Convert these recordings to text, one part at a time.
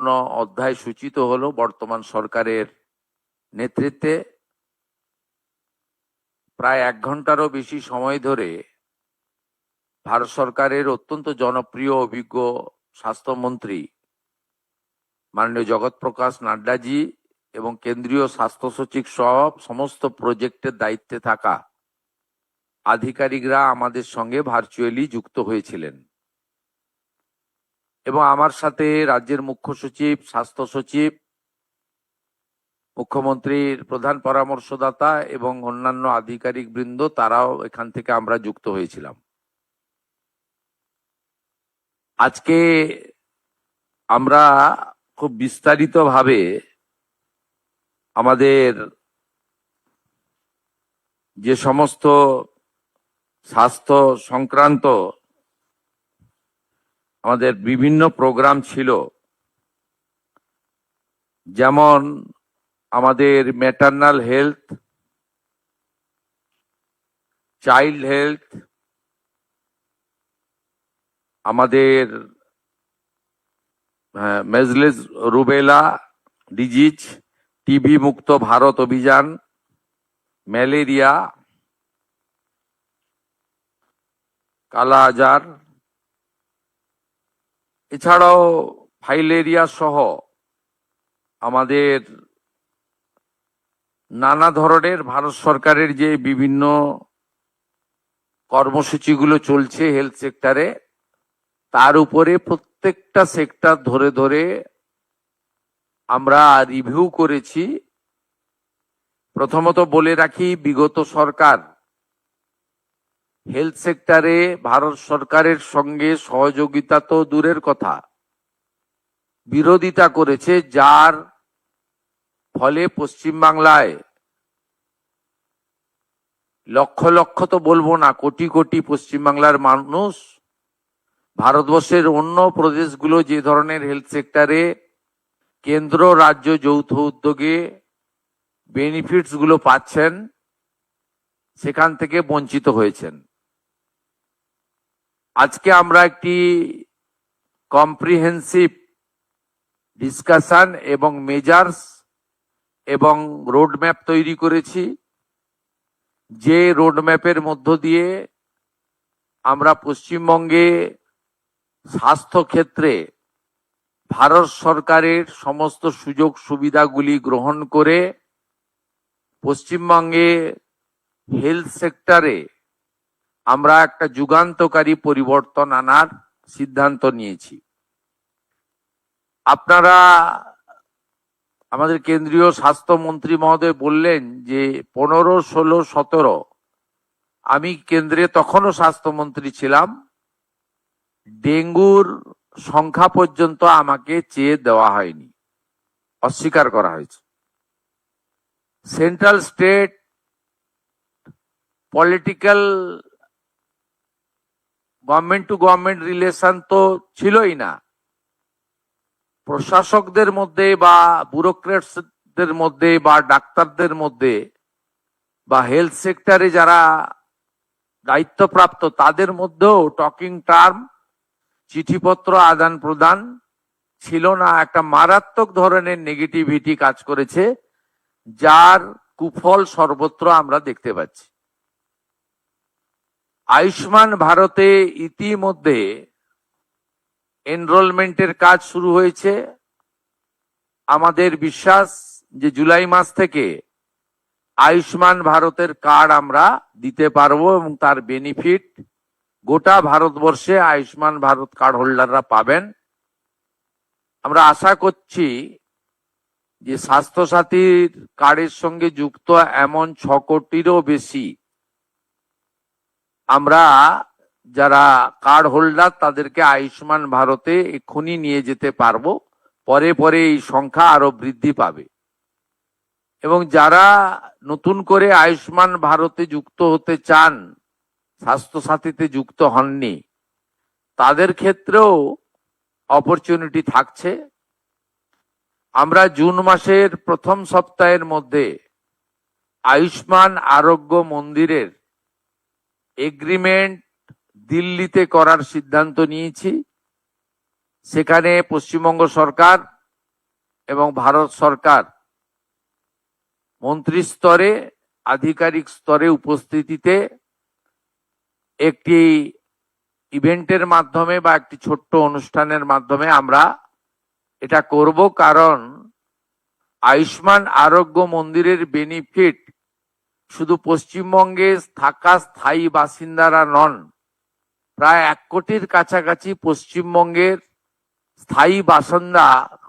সুবর্ণ অধ্যায় সূচিত হলো বর্তমান সরকারের নেতৃত্বে। প্রায় 1 ঘন্টারও বেশি সময় ধরে ভারত সরকারের অত্যন্ত জনপ্রিয় অভিজ্ঞ স্বাস্থ্যমন্ত্রী মাননীয় জগৎ প্রকাশ নাড্ডাজি এবং কেন্দ্রীয় স্বাস্থ্য সচিব সহ সমস্ত প্রজেক্টের দায়িত্বে থাকা আধিকারিকরা আমাদের সঙ্গে ভার্চুয়ালি যুক্ত হয়েছিলেন এবং আমার সাথে রাজ্যের মুখ্য সচিব, স্বাস্থ্য সচিব, মুখ্যমন্ত্রীর প্রধান পরামর্শদাতা এবং অন্যান্য আধিকারিক বৃন্দ, তারাও এখান থেকে আমরা যুক্ত হয়েছিলাম। আজকে আমরা খুব বিস্তারিতভাবে আমাদের যে সমস্ত স্বাস্থ্য সংক্রান্ত আমাদের বিভিন্ন প্রোগ্রাম ছিল, যেমন আমাদের ম্যাটারনাল হেলথ, চাইল্ড হেলথ, আমাদের মেজলেস রুবেলা ডিজিজ, টিবি মুক্ত ভারত অভিযান, ম্যালেরিয়া, কালা আজার, এছাড়াও ফাইলেরিয়া সহ আমাদের নানা ধরনের ভারত সরকারের যে বিভিন্ন কর্মসূচিগুলো চলছে হেলথ সেক্টরে, তার উপরে প্রত্যেকটা সেক্টর ধরে ধরে আমরা রিভিউ করেছি। প্রথমত বলে রাখি, বিগত সরকার হেলথ সেক্টরে ভারত সরকারের সঙ্গে সহযোগিতা তো দূরের কথা, বিরোধিতা করেছে, যার ফলে পশ্চিমবাংলায় লক্ষ লক্ষ তো বলবো না, কোটি কোটি পশ্চিমবাংলার মানুষ ভারতবর্ষের অন্য প্রদেশগুলো যে ধরনের হেলথ সেক্টরে কেন্দ্র রাজ্য যৌথ উদ্যোগে বেনিফিটস গুলো পাচ্ছেন, সেখান থেকে বঞ্চিত হয়েছেন। আজকে আমরা একটি কম্প্রিহেন্সিভ ডিসকাশন এবং মেজার্স এবং রোডম্যাপ তৈরি করেছি, যে রোডম্যাপের মধ্য দিয়ে আমরা পশ্চিমবঙ্গে স্বাস্থ্য ক্ষেত্রে ভারত সরকারের সমস্ত সুযোগ সুবিধাগুলি গ্রহণ করে পশ্চিমবঙ্গে হেলথ সেক্টরে আমরা একটা যুগান্তকারী পরিবর্তন আনার সিদ্ধান্ত নিয়েছি। আপনারা, আমাদের কেন্দ্রীয় স্বাস্থ্যমন্ত্রী মহোদয় বললেন যে 15, 16, 17, আমি কেন্দ্রে তখনও স্বাস্থ্যমন্ত্রী ছিলাম, ডেঙ্গুর সংখ্যা পর্যন্ত আমাকে চেয়ে দেওয়া হয়নি, অস্বীকার করা হয়েছে। Central state political government to government relation তো ছিলই না, প্রশাসকদের মধ্যে বা ব্যুরোক্রেটসদের মধ্যে বা ডাক্তারদের মধ্যে বা হেলথ সেক্টরে যারা দায়িত্বপ্রাপ্ত তাদের মধ্যেও টকিং টার্ম, চিঠিপত্র আদান প্রদান ছিল না। একটা মারাত্মক ধরনের নেগেটিভিটি কাজ করেছে, যার কুফল সর্বত্র আমরা দেখতে পাচ্ছি। আয়ুষ্মান ভারতে ইতিমধ্যে এনরোলমেন্টের কাজ শুরু হয়েছে। আমাদের বিশ্বাস যে জুলাই মাস থেকে আয়ুষ্মান ভারতের কার্ড আমরা দিতে পারবো এবং তার বেনিফিট গোটা ভারতবর্ষে আয়ুষ্মান ভারত কার্ড হোল্ডাররা পাবেন। আমরা আশা করছি যে স্বাস্থ্যসাথীর কার্ডের সঙ্গে যুক্ত এমন 6 কোটিরও বেশি আমরা যারা কার্ড হোল্ডার তাদেরকে আয়ুষ্মান ভারতে এক্ষুনি নিয়ে যেতে পারবো। পরে পরে এই সংখ্যা আরো বৃদ্ধি পাবে এবং যারা নতুন করে আয়ুষ্মান ভারতে যুক্ত হতে চান, স্বাস্থ্যসাথীতে যুক্ত হননি, তাদের ক্ষেত্রেও অপরচুনিটি থাকছে। আমরা জুন মাসের প্রথম সপ্তাহের মধ্যে আয়ুষ্মান আরোগ্য মন্দিরের এগ্রিমেন্ট দিল্লিতে করার সিদ্ধান্ত নিয়েছি। সেখানে পশ্চিমবঙ্গ সরকার এবং ভারত সরকার মন্ত্রী স্তরে, আধিকারিক স্তরে উপস্থিতিতে একটি ইভেন্টের মাধ্যমে বা একটি ছোট্ট অনুষ্ঠানের মাধ্যমে আমরা এটা করব। কারণ আয়ুষ্মান আরোগ্য মন্দিরের বেনিফিট শুধু পশ্চিমবঙ্গে থাকা স্থায়ী বাসিন্দারা নন, প্রায় 1 কোটির কাছাকাছি পশ্চিমবঙ্গের স্থায়ী বাসিন্দা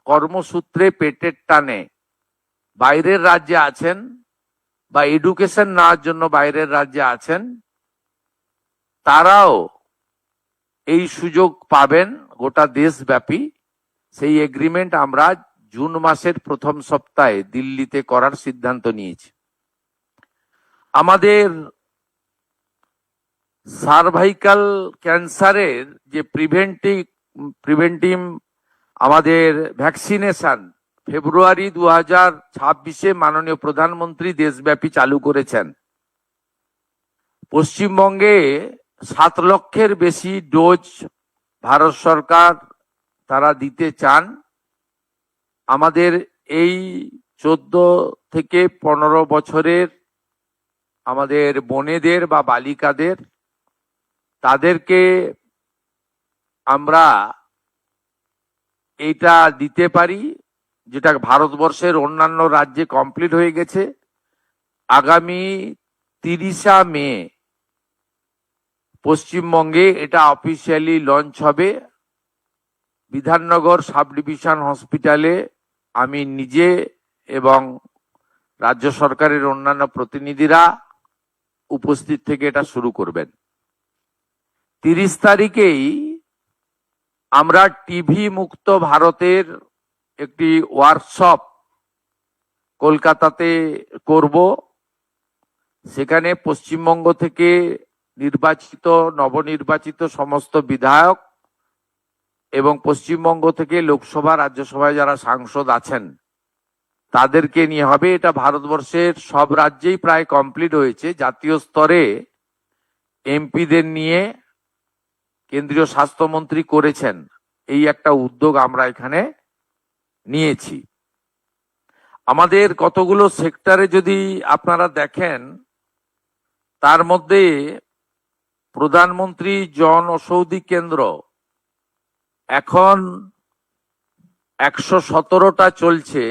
কর্মসূত্রে পেটের টানে বাইরের রাজ্যে আছেন বা এডুকেশন নেওয়ার জন্য বাইরের রাজ্যে আছেন, তারাও এই সুযোগ পাবেন গোটা দেশব্যাপী। সেই এগ্রিমেন্ট আমরা জুন মাসের প্রথম সপ্তাহে দিল্লিতে করার সিদ্ধান্ত নিয়েছি। আমাদের সার্ভাইকাল ক্যান্সারের যে প্রিভেন্টিভ আমাদের ভ্যাকসিনেশন ফেব্রুয়ারি 2026-এ মাননীয় প্রধানমন্ত্রী দেশব্যাপী চালু করেছেন। পশ্চিমবঙ্গে 7 লক্ষের বেশি ডোজ ভারত সরকার তারা দিতে চান। আমাদের এই 14 থেকে 15 বছরের আমাদের বোনেদের বা বালিকাদের, তাদেরকে আমরা এটা দিতে পারি, যেটা ভারতবর্ষের অন্যান্য রাজ্যে কমপ্লিট হয়ে গেছে। আগামী 30 মে পশ্চিমবঙ্গে এটা অফিসিয়ালি লঞ্চ হবে। বিধাননগর সাব ডিভিশন হসপিটালে আমি নিজে এবং রাজ্য সরকারের অন্যান্য প্রতিনিধিরা উপস্থিত থেকে এটা শুরু করবেন। 30 তারিখেই আমরা টিভি মুক্ত ভারতের একটি ওয়ার্কশপ কলকাতাতে করব। সেখানে পশ্চিমবঙ্গ থেকে নবনির্বাচিত সমস্ত বিধায়ক এবং পশ্চিমবঙ্গ থেকে লোকসভা, রাজ্যসভায় যারা সাংসদ আছেন তাদেরকে নিয়ে হবে। এটা ভারতবর্ষের সব রাজ্যেই প্রায় কমপ্লিট হয়েছে। জাতীয় স্তরে এমপিদের নিয়ে কেন্দ্রীয় স্বাস্থ্যমন্ত্রী করেছেন। এই একটা উদ্যোগ আমরা এখানে নিয়েছি। আমাদের কতগুলো সেক্টরে যদি আপনারা দেখেন, তার মধ্যে প্রধানমন্ত্রী জন ঔষধি কেন্দ্র এখন 117টা চলছে।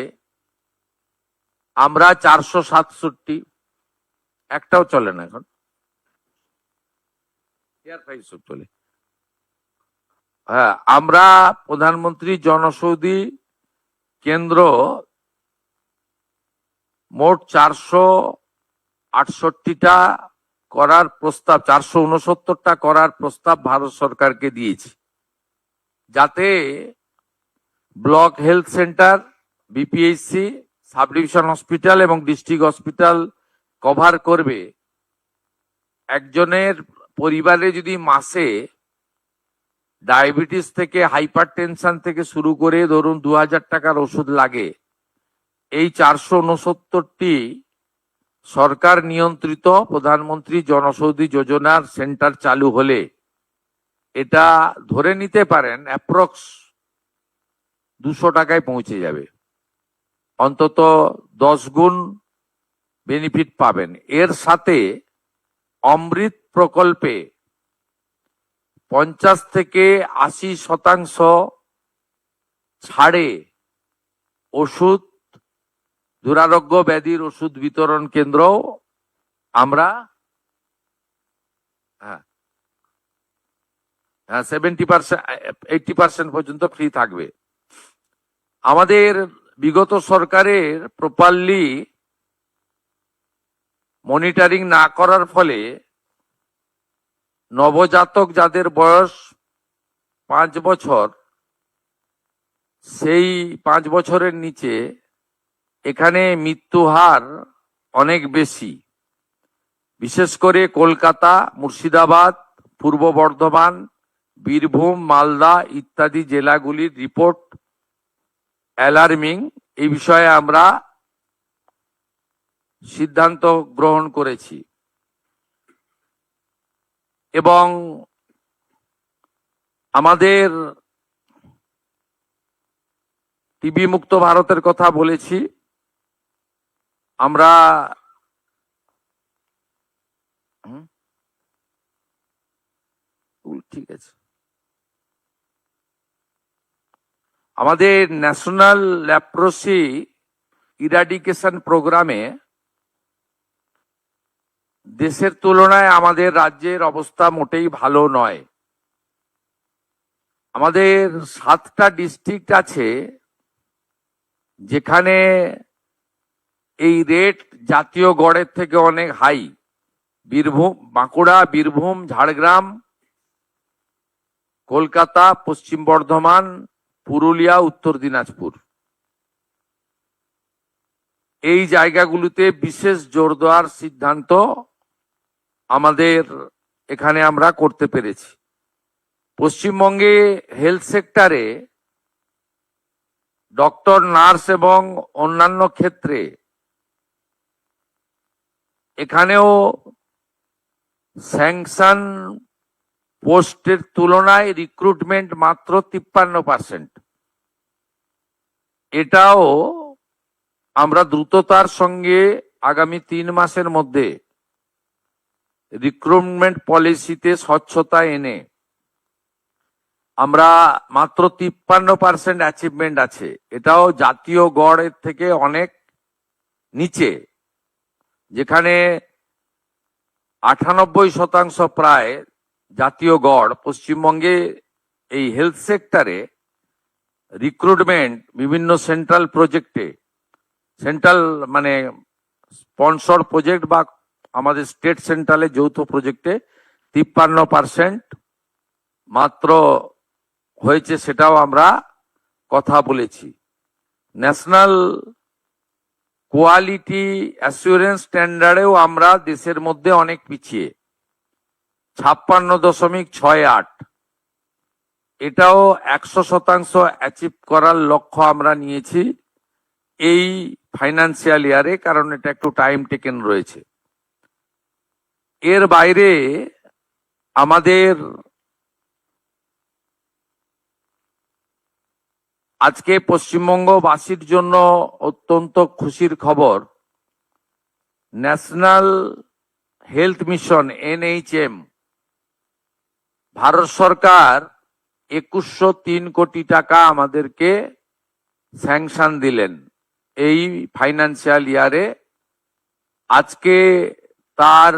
আমরা 467, একটাও চলে না এখন, চলে। হ্যাঁ, আমরা প্রধানমন্ত্রী জনঔষধি কেন্দ্র মোট 468টা করার প্রস্তাব, 469টা করার প্রস্তাব ভারত সরকারকে দিয়েছি, যাতে block health centre, BPHC, sub division hospital এবং ডিস্ট্রিক্ট হসপিটাল কভার করবে। একজনের পরিবারে যদি মাসে ডায়াবেটিস থেকে হাইপার টেনশন থেকে শুরু করে ধরুন 2000 টাকার ওষুধ লাগে, এই 469টি সরকার নিয়ন্ত্রিত প্রধানমন্ত্রী জনঔষধি যোজনার সেন্টার চালু হলে এটা ধরে নিতে পারেন অ্যাপ্রক্স 200 টাকায় পৌঁছে যাবে। অন্তত 10 গুণ বেনিফিট পাবেন। এর সাথে অমৃত প্রকল্পে 50 থেকে 80% ছাড়ে ওষুধ, দুরারোগ্য ব্যাধির ওষুধ বিতরণ কেন্দ্র আমরা 70%, 80% পর্যন্ত ফ্রি থাকবে। আমাদের বিগত সরকারের প্রপারলি মনিটরিং না করার ফলে নবজাতক যাদের বয়স 5 বছর, সেই 5 বছরের নিচে এখানে মৃত্যু হার অনেক বেশি। বিশেষ করে কলকাতা, মুর্শিদাবাদ, পূর্ব বর্ধমান, বীরভূম, মালদা ইত্যাদি জেলাগুলির রিপোর্ট অ্যালার্মিং। এই বিষয়ে আমরা সিদ্ধান্ত গ্রহণ করেছি এবং আমাদের টিবি মুক্ত ভারতের কথা বলেছি। আমরা ঠিক আছে, আমাদের ন্যাশনাল ল্যাপ্রোসি ইরাডিকেশন প্রোগ্রামে দেশের তুলনায় আমাদের রাজ্যের অবস্থা মোটেই ভালো নয়। আমাদের 7টা ডিস্ট্রিক্ট আছে যেখানে এই রেট জাতীয় গড়ের থেকে অনেক হাই। বীরভূম, বাঁকুড়া, বীরভূম, ঝাড়গ্রাম, কলকাতা, পশ্চিম বর্ধমান, পুরুলিয়া, উত্তর দিনাজপুর। এই জায়গাগুলোতে বিশেষ জোর দেওয়ার সিদ্ধান্ত আমাদের এখানে আমরা করতে পেরেছি। পশ্চিমবঙ্গে হেলথ সেক্টরে ডক্টর, নার্স এবং অন্যান্য ক্ষেত্রে এখানেও স্যাংশন পোস্টের তুলনায় রিক্রুটমেন্ট মাত্র 53%। এটাও আমরা দ্রুততার সঙ্গে আগামী 3 মাসের মধ্যে রিক্রুটমেন্ট পলিসিতে স্বচ্ছতা এনে আমরা মাত্র 53% অ্যাচিভমেন্ট আছে। এটাও জাতীয় গড়ের থেকে অনেক নিচে, যেখানে 98% প্রায় জাতীয় গড়। পশ্চিমবঙ্গে এই হেলথ সেক্টরে রিক্রুটমেন্ট বিভিন্ন সেন্ট্রাল প্রজেক্টে, সেন্ট্রাল মানে স্পন্সর প্রজেক্ট বা আমাদের স্টেট সেন্ট্রালের যৌথ প্রজেক্টে 53% মাত্র হয়েছে, সেটাও আমরা কথা বলেছি। ন্যাশনাল কোয়ালিটি অ্যাসুরেন্স স্ট্যান্ডার্ডেও আমরা দেশের মধ্যে অনেক পিছিয়ে, 56.68। এটাও 100% অ্যাচিভ করার লক্ষ্য আমরা নিয়েছি এই ফাইন্যান্সিয়াল ইয়ারে, কারণ এটা একটু টাইম টেকেন রয়েছে। এর বাইরে আমাদের আজকে পশ্চিমবঙ্গবাসীর জন্য অত্যন্ত খুশির খবর, national health mission NHM Bharat সরকার 2103 কোটি টাকা আমাদেরকে স্যাংশন দিলেন এই ফাইন্যান্সিয়াল ইয়ারে। আজকে তার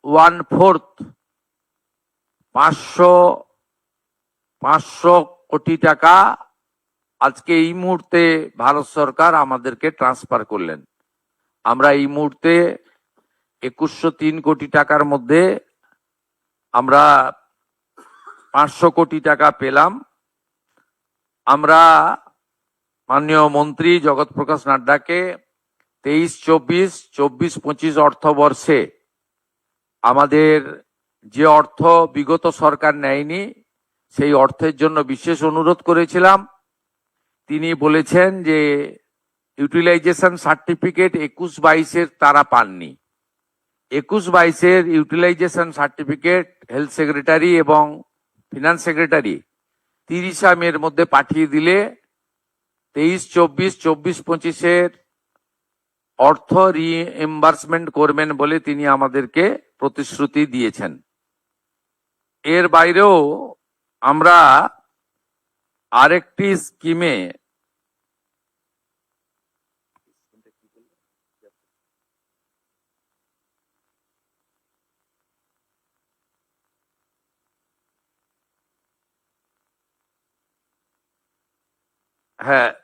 1/4 500 কোটি টাকা আজকে এই মুহূর্তে ভারত সরকার আমাদেরকে ট্রান্সফার করলেন। আমরা এই মুহূর্তে 2103 কোটি টাকার মধ্যে আমরা 500 কোটি টাকা পেলাম। আমরা মাননীয় মন্ত্রী জগৎ প্রকাশ নাড্ডাকে 23-24, 24-25 অর্থবর্ষে আমাদের যে অর্থ বিগত সরকার নেয়নি সেই অর্থের জন্য বিশেষ অনুরোধ করেছিলাম। তিনি বলেছেন যে ইউটিলাইজেশন সার্টিফিকেট 21-22 তারা পাননি। 21-22 ইউটিলাইজেশন সার্টিফিকেট হেলথ সেক্রেটারি এবং ফিনান্স সেক্রেটারি 30 মের মধ্যে পাঠিয়ে দিলে 23-24, 24-25 অর্থ রিএম্বার্সমেন্ট করবেন বলে তিনি আমাদেরকে প্রতিশ্রুতি দিয়েছেন। এর বাইরেও আমরা আরেকটি স্কিমে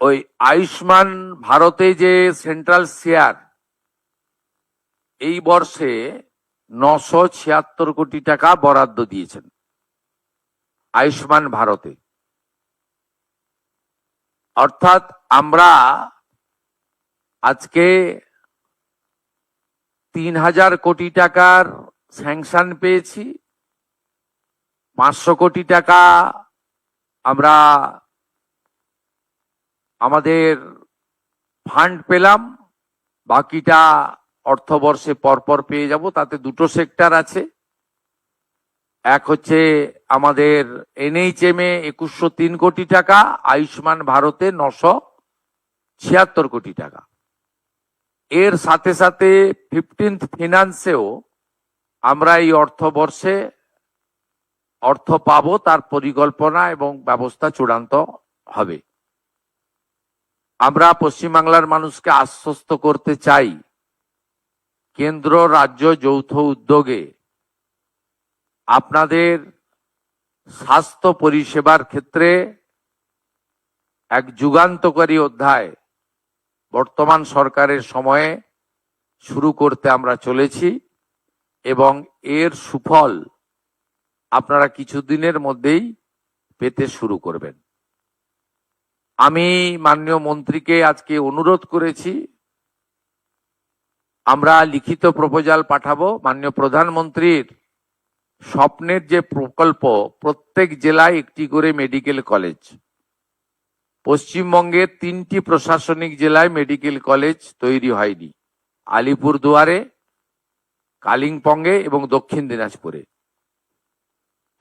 ওই আয়ুষ্মান ভারতে যে সেন্ট্রাল শেয়ার এই বর্ষে 976 কোটি টাকা বরাদ্দ দিয়েছেন আয়ুষ্মান ভারতে। অর্থাৎ আমরা আজকে 3000 কোটি টাকার স্যাংশন পেয়েছি, 500 কোটি টাকা আমরা আমাদের ফান্ড পেলাম, বাকিটা অর্থবর্ষে পরপর পেয়ে যাব। তাতে দুটো সেক্টর আছে, এক হচ্ছে আমাদের NHM এ 2103 কোটি টাকা, আয়ুষ্মান ভারতে 976 কোটি টাকা। এর সাথে সাথে 15th ফিনান্সেও আমরা এই অর্থবর্ষে অর্থ পাবো, তার পরিকল্পনা এবং ব্যবস্থা চূড়ান্ত হবে। আমরা পশ্চিমবাংলার মানুষকে আশ্বস্ত করতে চাই, কেন্দ্র রাজ্য যৌথ উদ্যোগে আপনাদের স্বাস্থ্য পরিষেবার ক্ষেত্রে এক যুগান্তকারী অধ্যায় বর্তমান সরকারের সময়ে শুরু করতে আমরা চলেছি এবং এর সুফল আপনারা কিছুদিনের মধ্যেই পেতে শুরু করবেন। আমি মাননীয় মন্ত্রীকে আজকে অনুরোধ করেছি, আমরা লিখিত প্রপোজাল পাঠাবো। মাননীয় প্রধানমন্ত্রীর স্বপ্নের যে প্রকল্প, প্রত্যেক জেলায় একটি করে মেডিকেল কলেজ, পশ্চিমবঙ্গের 3টি প্রশাসনিক জেলায় মেডিকেল কলেজ তৈরি হয়নি, আলিপুরদুয়ারে, কালিম্পংয়ে এবং দক্ষিণ দিনাজপুরে,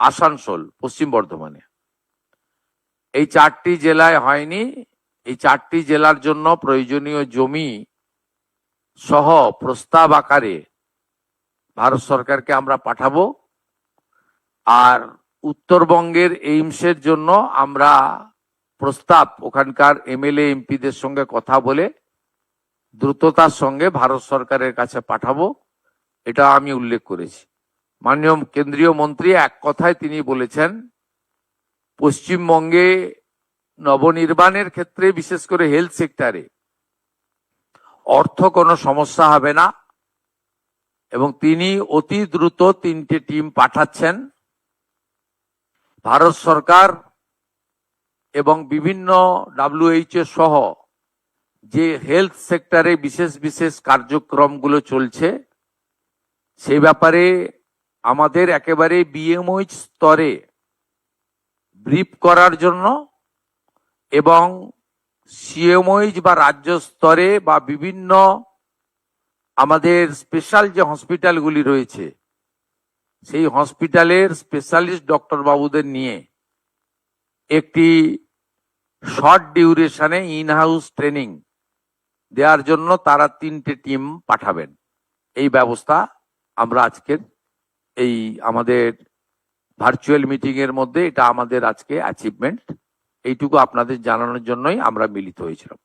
আসানসোল, পশ্চিম বর্ধমানে। এই 4টি জেলায় হয়নি। এই 4টি জেলার জন্য প্রয়োজনীয় জমি সহ প্রস্তাব আকারে ভারত সরকারকে আমরা পাঠাবো। আর উত্তরবঙ্গের এইমসের জন্য আমরা প্রস্তাব ওখানকার MLA MPদের সঙ্গে কথা বলে দ্রুততার সঙ্গে ভারত সরকারের কাছে পাঠাবো, এটা আমি উল্লেখ করেছি। মাননীয় কেন্দ্রীয় মন্ত্রী এক কথায় তিনি বলেছেন, পশ্চিমবঙ্গে নবনির্মাণের ক্ষেত্রে বিশেষ করে হেলথ সেক্টরে অর্থ কোনো সমস্যা হবে না এবং তিনি অতি দ্রুত 3টে টিম পাঠাচ্ছেন। ভারত সরকার এবং বিভিন্ন WHO সহ যে হেলথ সেক্টরে বিশেষ বিশেষ কার্যক্রমগুলো চলছে সেই ব্যাপারে আমাদের একেবারে BMOH স্তরে ব্রিফ করার জন্য এবং CMOH বা রাজ্য স্তরে বা বিভিন্ন আমাদের স্পেশাল যে হসপিটালগুলি রয়েছে সেই হসপিটালের স্পেশালিস্ট ডক্টর বাবুদের নিয়ে একটি শর্ট ডিউরেশনে ইন হাউস ট্রেনিং দেওয়ার জন্য তারা 3টে টিম পাঠাবেন। এই ব্যবস্থা আমরা আজকের এই আমাদের ভার্চুয়াল মিটিং এর মধ্যে এটা আমাদের আজকে অ্যাচিভমেন্ট। এইটুকু আপনাদের জানানোর জন্যই আমরা মিলিত হয়েছিলাম।